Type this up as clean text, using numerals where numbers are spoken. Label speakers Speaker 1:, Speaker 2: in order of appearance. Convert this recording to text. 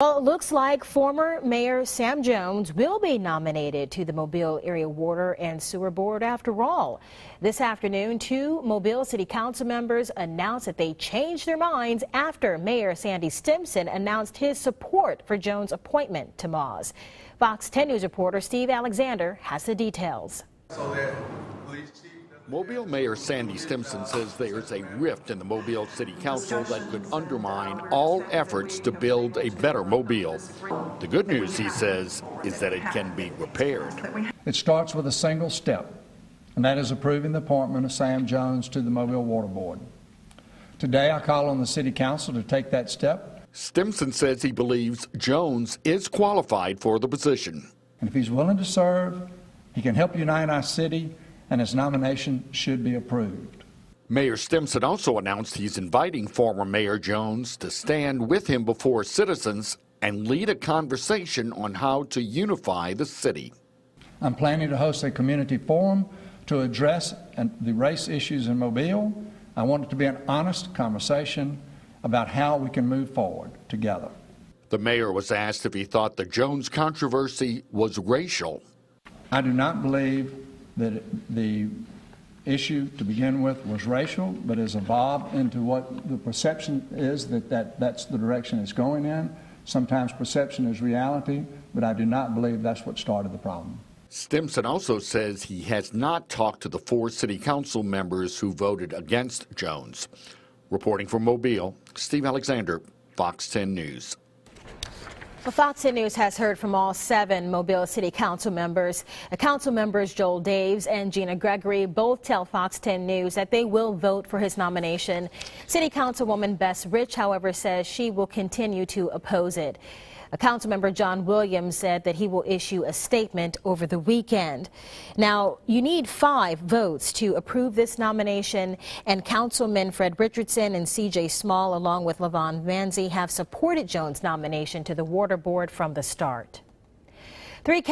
Speaker 1: Well, it looks like former Mayor Sam Jones will be nominated to the Mobile Area Water and Sewer Board after all. This afternoon, 2 Mobile City Council members announced that they changed their minds after Mayor Sandy Stimpson announced his support for Jones' appointment to MOZ. Fox 10 News reporter Steve Alexander has the details.
Speaker 2: Mobile Mayor Sandy Stimpson says there's a rift in the Mobile City Council that could undermine all efforts to build a better Mobile. The good news, he says, is that it can be repaired.
Speaker 3: It starts with a single step, and that is approving the appointment of Sam Jones to the Mobile Water Board. Today, I call on the City Council to take that step.
Speaker 2: Stimpson says he believes Jones is qualified for the position.
Speaker 3: And if he's willing to serve, he can help unite our city, and his nomination should be approved.
Speaker 2: Mayor Stimpson also announced he's inviting former Mayor Jones to stand with him before citizens and lead a conversation on how to unify the city.
Speaker 3: I'm planning to host a community forum to address the race issues in Mobile. I want it to be an honest conversation about how we can move forward together.
Speaker 2: The mayor was asked if he thought the Jones controversy was racial.
Speaker 3: I do not believe that the issue to begin with was racial, but has evolved into what the perception is that's the direction it's going in. Sometimes perception is reality, but I do not believe that's what started the problem.
Speaker 2: Stimpson also says he has not talked to the 4 city council members who voted against Jones. Reporting from Mobile, Steve Alexander, Fox 10 News.
Speaker 1: Well, Fox 10 News has heard from all 7 Mobile City Council members. Council members Joel Daves and Gina Gregory both tell Fox 10 News that they will vote for his nomination. City Councilwoman Bess Rich, however, says she will continue to oppose it. Councilmember John Williams said that he will issue a statement over the weekend. Now, you need 5 votes to approve this nomination, and Councilmen Fred Richardson and C.J. Small, along with LaVon Manzi, have supported Jones' nomination to the Water Board from the start. 3